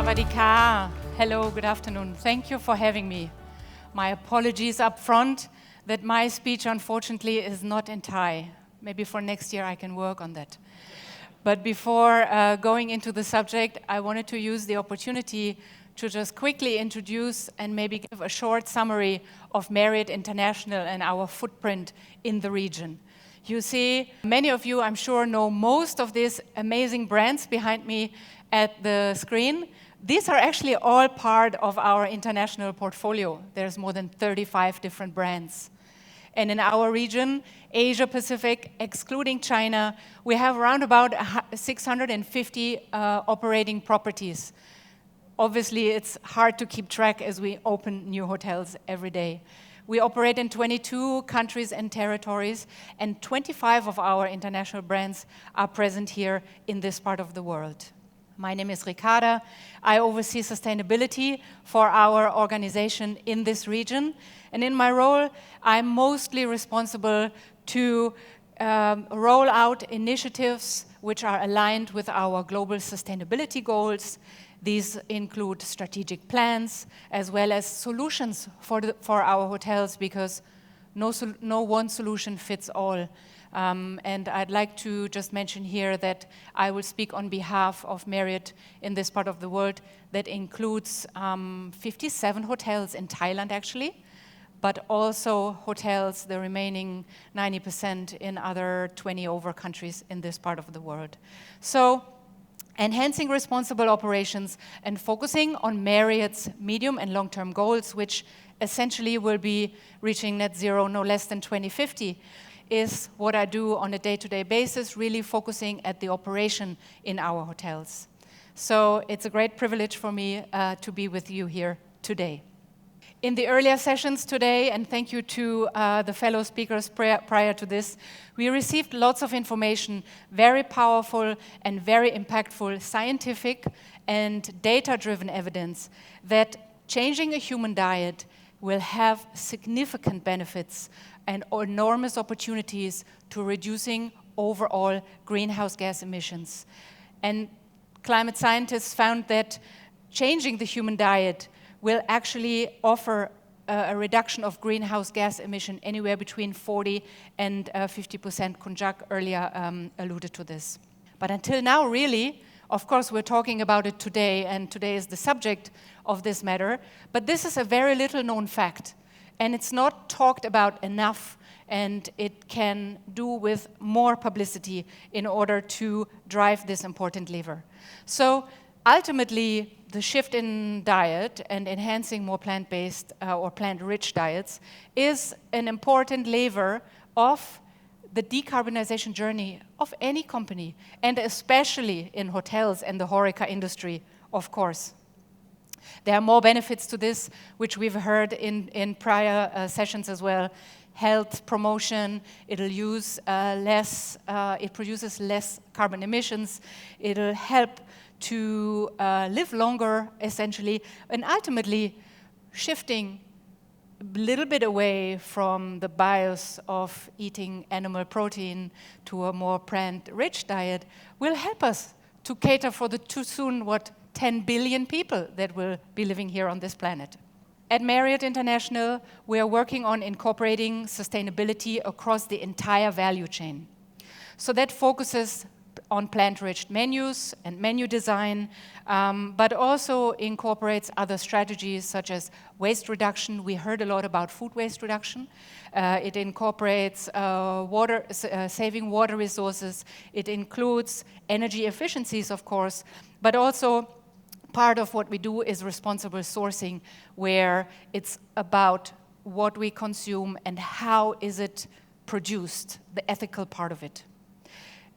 Sawadika. Hello, good afternoon. Thank you for having me. My apologies up front that my speech, unfortunately, is not in Thai. Maybe for next year I can work on that. But before going into the subject, I wanted to use the opportunity to just quickly introduce and maybe give a short summary of Marriott International and our footprint in the region. You see, many of you, I'm sure, know most of these amazing brands behind me at the screen. These are actually all part of our international portfolio. There's more than 35 different brands. And in our region, Asia Pacific, excluding China, we have around about 650 operating properties. Obviously, it's hard to keep track as we open new hotels every day. We operate in 22 countries and territories, and 25 of our international brands are present here in this part of the world. My name is Ricarda. I oversee sustainability for our organization in this region. And in my role, I'm mostly responsible to roll out initiatives which are aligned with our global sustainability goals. These include strategic plans as well as solutions for our hotels, because no one solution fits all. And I'd like to just mention here that I will speak on behalf of Marriott in this part of the world. That includes 57 hotels in Thailand, actually, but also hotels, the remaining 90% in other 20 over countries in this part of the world. So, enhancing responsible operations and focusing on Marriott's medium and long-term goals, which essentially will be reaching net zero no less than 2050, is what I do on a day-to-day basis, really focusing at the operation in our hotels. So it's a great privilege for me to be with you here today. In the earlier sessions today, and thank you to the fellow speakers prior to this, we received lots of information, very powerful and very impactful scientific and data-driven evidence that changing a human diet will have significant benefits and enormous opportunities to reducing overall greenhouse gas emissions. And climate scientists found that changing the human diet will actually offer a reduction of greenhouse gas emission anywhere between 40 and 50%. Kunjak earlier alluded to this. But until now, really, of course, we're talking about it today, and today is the subject of this matter, but this is a very little known fact. And it's not talked about enough, and it can do with more publicity in order to drive this important lever. So ultimately, the shift in diet and enhancing more plant-based or plant-rich diets is an important lever of the decarbonization journey of any company, and especially in hotels and the HoReCa industry, of course. There are more benefits to this, which we've heard in prior sessions as well. Health promotion, it produces less carbon emissions, it'll help to live longer, essentially, and ultimately shifting a little bit away from the bias of eating animal protein to a more plant-rich diet will help us to cater for the too soon, 10 billion people that will be living here on this planet. At Marriott International, we are working on incorporating sustainability across the entire value chain. So that focuses on plant-rich menus and menu design, but also incorporates other strategies such as waste reduction. We heard a lot about food waste reduction. It incorporates saving water resources. It includes energy efficiencies, of course, but also part of what we do is responsible sourcing, where it's about what we consume and how is it produced, the ethical part of it.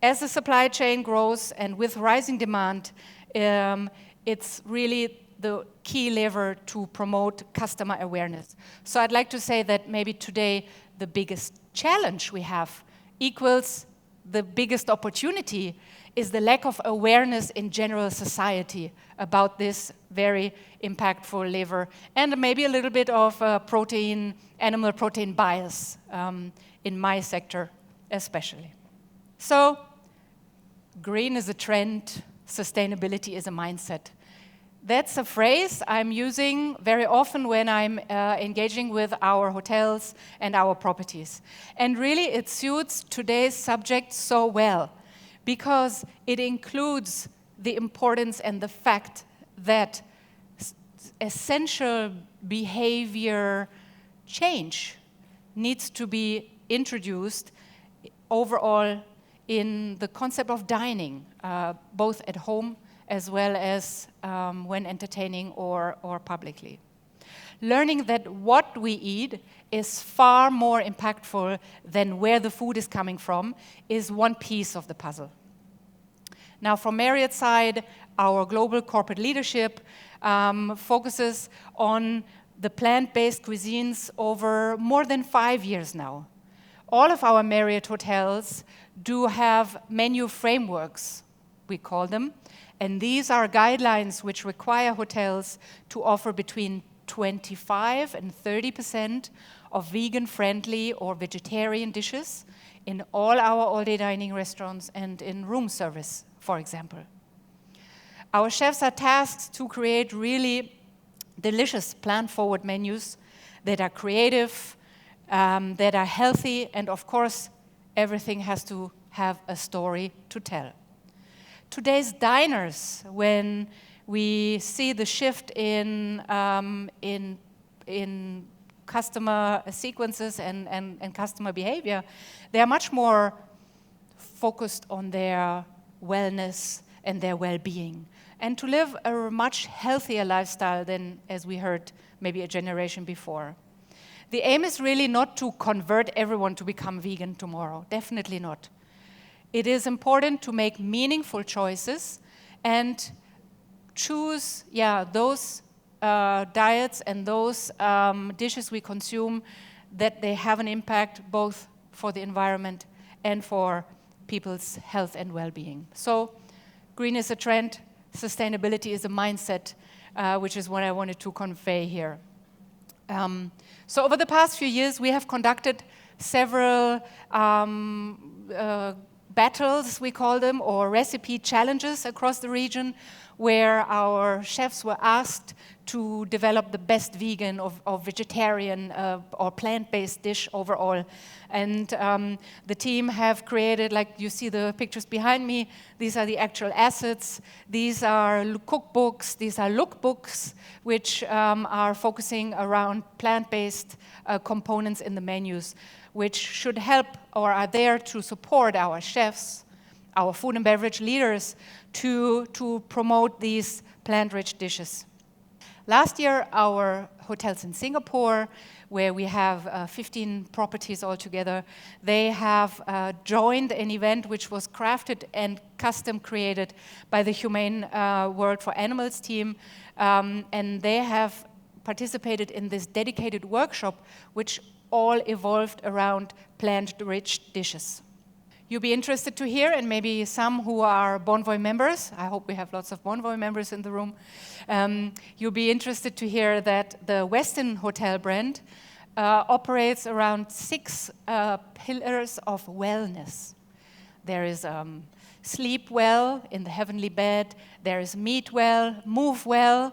As the supply chain grows and with rising demand, it's really the key lever to promote customer awareness. So I'd like to say that maybe today the biggest challenge we have equals the biggest opportunity is the lack of awareness in general society about this very impactful lever, and maybe a little bit of animal protein bias in my sector especially. So green is a trend, sustainability is a mindset. That's a phrase I'm using very often when I'm engaging with our hotels and our properties. And really, it suits today's subject so well because it includes the importance and the fact that essential behavior change needs to be introduced overall in the concept of dining, both at home as well as when entertaining or publicly. Learning that what we eat is far more impactful than where the food is coming from is one piece of the puzzle. Now, from Marriott's side, our global corporate leadership focuses on the plant-based cuisines over more than 5 years now. All of our Marriott hotels do have menu frameworks, we call them, and these are guidelines which require hotels to offer between 25 and 30% of vegan-friendly or vegetarian dishes in all our all-day dining restaurants and in room service, for example. Our chefs are tasked to create really delicious plant-forward menus that are creative, that are healthy, and of course, everything has to have a story to tell. Today's diners, when we see the shift in customer sequences and customer behavior, they are much more focused on their wellness and their well-being, and to live a much healthier lifestyle than, as we heard, maybe a generation before. The aim is really not to convert everyone to become vegan tomorrow, definitely not. It is important to make meaningful choices and choose, those diets and those dishes we consume that they have an impact both for the environment and for people's health and well-being. So green is a trend, sustainability is a mindset, which is what I wanted to convey here. So over the past few years, we have conducted several battles, we call them, or recipe challenges across the region, where our chefs were asked to develop the best vegan or vegetarian or plant-based dish overall. And the team have created, like you see the pictures behind me, these are the actual assets. These are cookbooks, these are lookbooks, which are focusing around plant-based components in the menus, which should help or are there to support our chefs, our food and beverage leaders, to promote these plant-rich dishes. Last year, our hotels in Singapore, where we have 15 properties altogether, they have joined an event which was crafted and custom created by the Humane World for Animals team, and they have participated in this dedicated workshop, which all evolved around plant-rich dishes. You'll be interested to hear, and maybe some who are Bonvoy members, I hope we have lots of Bonvoy members in the room, you'll be interested to hear that the Westin Hotel brand operates around 6 pillars of wellness. There is sleep well in the heavenly bed, there is meet well, move well,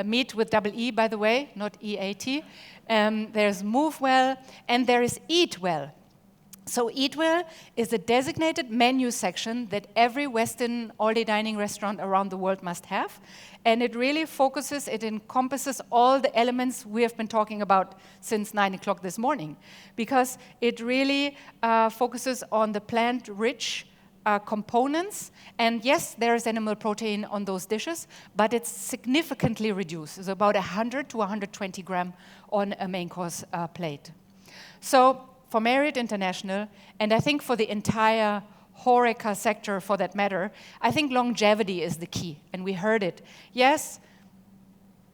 meet with double E, by the way, not E-A-T. There's move well, and there is eat well. So Eat Well is a designated menu section that every Western all-day dining restaurant around the world must have. And it really focuses, it encompasses all the elements we have been talking about since 9 o'clock this morning. Because it really focuses on the plant-rich components. And yes, there is animal protein on those dishes, but it's significantly reduced. It's about 100 to 120 gram on a main course plate. So for Marriott International, and I think for the entire HoReCa sector for that matter, I think longevity is the key, and we heard it. Yes,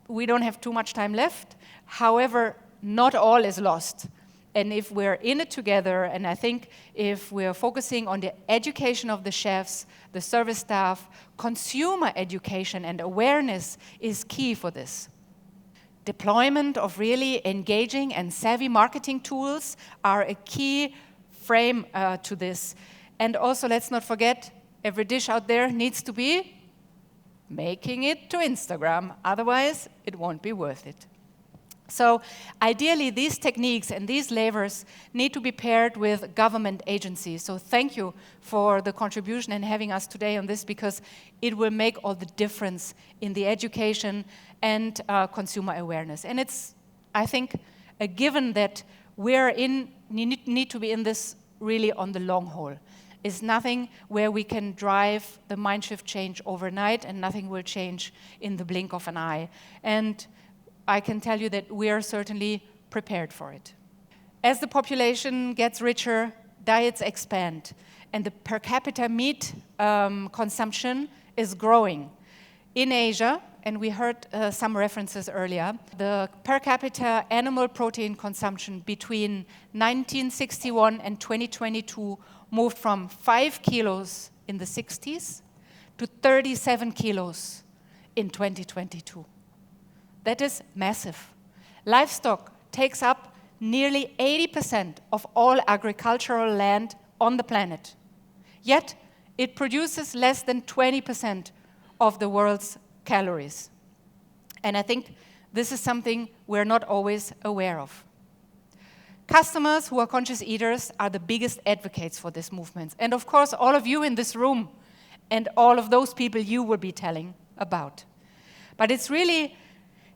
we don't have too much time left. However, not all is lost. And if we're in it together, and I think if we're focusing on the education of the chefs, the service staff, consumer education and awareness is key for this. Deployment of really engaging and savvy marketing tools are a key frame to this. And also, let's not forget, every dish out there needs to be making it to Instagram. Otherwise, it won't be worth it. So ideally, these techniques and these levers need to be paired with government agencies. So thank you for the contribution and having us today on this, because it will make all the difference in the education and consumer awareness. And it's, I think, a given that need to be in this really on the long haul. It's nothing where we can drive the mind shift change overnight, and nothing will change in the blink of an eye. And I can tell you that we are certainly prepared for it. As the population gets richer, diets expand, and the per capita meat consumption is growing. In Asia, and we heard some references earlier, the per capita animal protein consumption between 1961 and 2022 moved from 5 kilos in the 60s to 37 kilos in 2022. That is massive. Livestock takes up nearly 80% of all agricultural land on the planet. Yet, it produces less than 20% of the world's calories. And I think this is something we're not always aware of. Customers who are conscious eaters are the biggest advocates for this movement. And of course, all of you in this room and all of those people you will be telling about. But it's really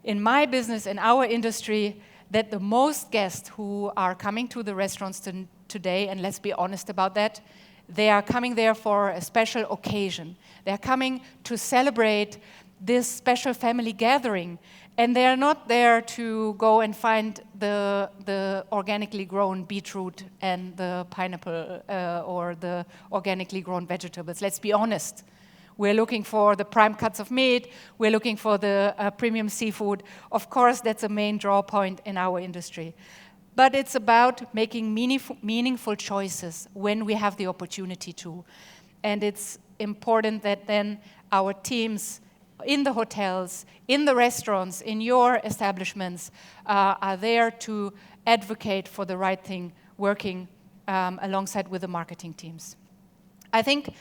in my business, in our industry, that the most guests who are coming to the restaurants today, and let's be honest about that, they are coming there for a special occasion. They're coming to celebrate this special family gathering, and they are not there to go and find the organically grown beetroot and the pineapple or the organically grown vegetables. Let's be honest. We're looking for the prime cuts of meat. We're looking for the premium seafood. Of course, that's a main draw point in our industry. But it's about making meaningful choices when we have the opportunity to. And it's important that then our teams in the hotels, in the restaurants, in your establishments are there to advocate for the right thing, working alongside with the marketing teams. I think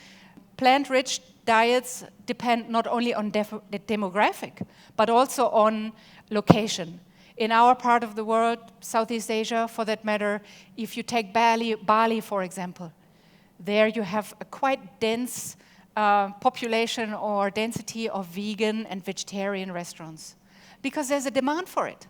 plant-rich diets depend not only on the demographic, but also on location. In our part of the world, Southeast Asia, for that matter, if you take Bali, for example, there you have a quite dense population or density of vegan and vegetarian restaurants, because there's a demand for it.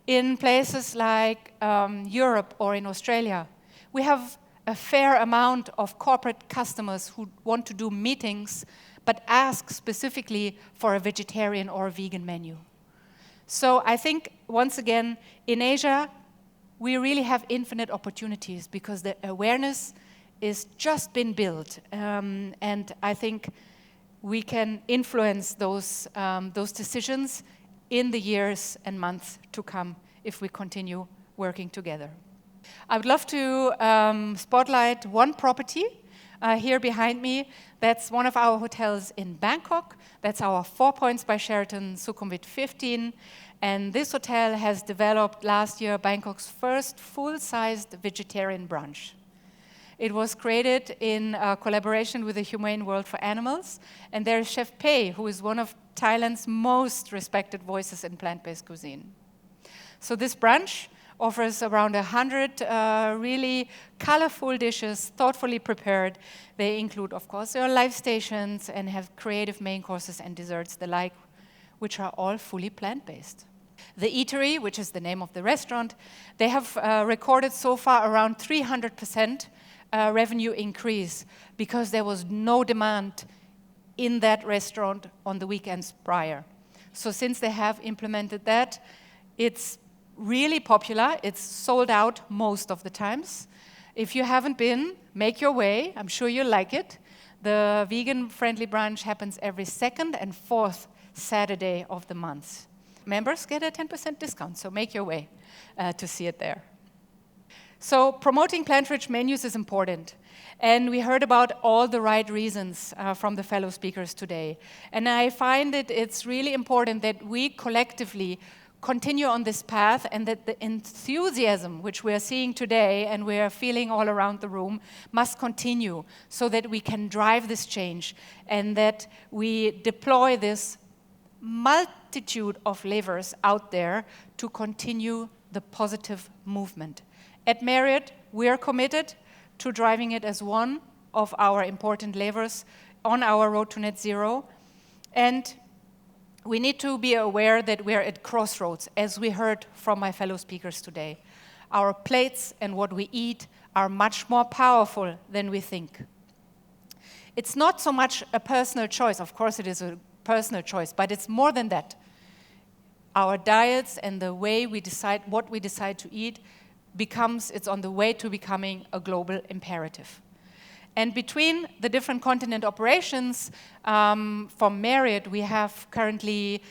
In places like Europe or in Australia, we have a fair amount of corporate customers who want to do meetings but ask specifically for a vegetarian or a vegan menu. So I think, once again, in Asia, we really have infinite opportunities because the awareness is just been built. And I think we can influence those decisions in the years and months to come if we continue working together. I would love to spotlight one property here behind me. That's one of our hotels in Bangkok. That's our 4 Points by Sheraton Sukhumvit 15. And this hotel has developed last year Bangkok's first full-sized vegetarian brunch. It was created in collaboration with the Humane World for Animals. And there is Chef Pei, who is one of Thailand's most respected voices in plant-based cuisine. So this brunch offers around 100 really colorful dishes, thoughtfully prepared. They include, of course, their live stations and have creative main courses and desserts the like, which are all fully plant-based. The Eatery, which is the name of the restaurant, they have recorded so far around 300% revenue increase because there was no demand in that restaurant on the weekends prior. So since they have implemented that, it's really popular. It's sold out most of the times. If you haven't been, make your way. I'm sure you'll like it. The vegan-friendly brunch happens every second and fourth Saturday of the month. Members get a 10% discount, so make your way to see it there. So promoting plant-rich menus is important. And we heard about all the right reasons from the fellow speakers today. And I find it's really important that we collectively continue on this path and that the enthusiasm which we are seeing today and we are feeling all around the room must continue so that we can drive this change and that we deploy this multitude of levers out there to continue the positive movement. At Marriott, we are committed to driving it as one of our important levers on our road to net zero. And we need to be aware that we are at crossroads, as we heard from my fellow speakers today. Our plates and what we eat are much more powerful than we think. It's not so much a personal choice. Of course, it is a personal choice, but it's more than that. Our diets and the way we decide what we decide to eat it's on the way to becoming a global imperative. And between the different continent operations from Marriott, we have currently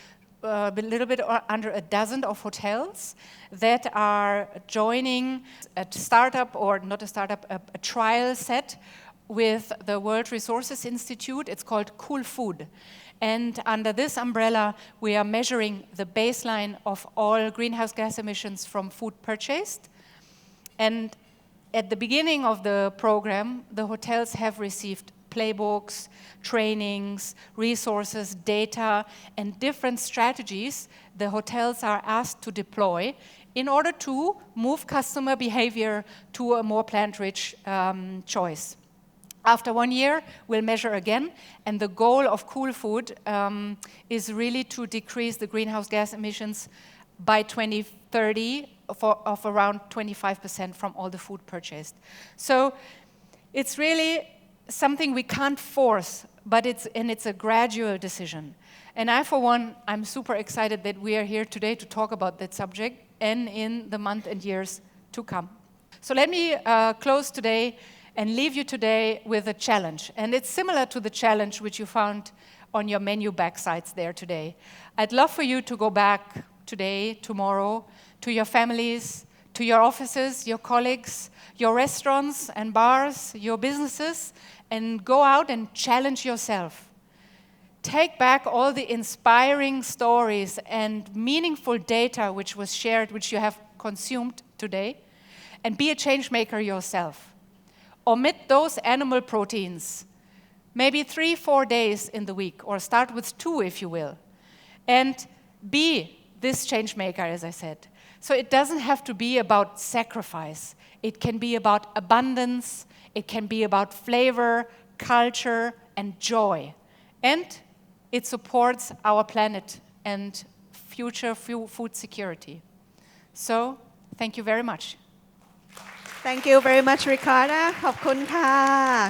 a little bit under a dozen of hotels that are joining a startup, or not a startup, a trial set with the World Resources Institute. It's called Cool Food. And under this umbrella, we are measuring the baseline of all greenhouse gas emissions from food purchased. And at the beginning of the program, the hotels have received playbooks, trainings, resources, data, and different strategies the hotels are asked to deploy in order to move customer behavior to a more plant-rich choice. After 1 year, we'll measure again, and the goal of Cool Food is really to decrease the greenhouse gas emissions by 2030 of around 25% from all the food purchased. So it's really something we can't force, but it's a gradual decision. And I, for one, I'm super excited that we are here today to talk about that subject and in the month and years to come. So let me close today and leave you today with a challenge. And it's similar to the challenge which you found on your menu backsides there today. I'd love for you to go back today, tomorrow, to your families, to your offices, your colleagues, your restaurants and bars, your businesses, and go out and challenge yourself. Take back all the inspiring stories and meaningful data which was shared, which you have consumed today, and be a change maker yourself. Omit those animal proteins, maybe 3-4 days in the week, or start with 2 if you will, and be this change maker, as I said. So it doesn't have to be about sacrifice. It can be about abundance. It can be about flavor, culture, and joy. And it supports our planet and future food security. So, thank you very much. Thank you very much Ricarda ขอบคุณค่ะ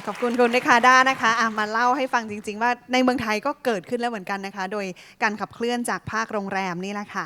ขอบคุณคุณ Ricarda นะคะมาเล่าให้ฟังจริงๆว่าในเมืองไทยก็เกิดขึ้นแล้วเหมือนกันนะคะโดยการขับเคลื่อนจากภาคโรงแรมนี่แหละค่ะ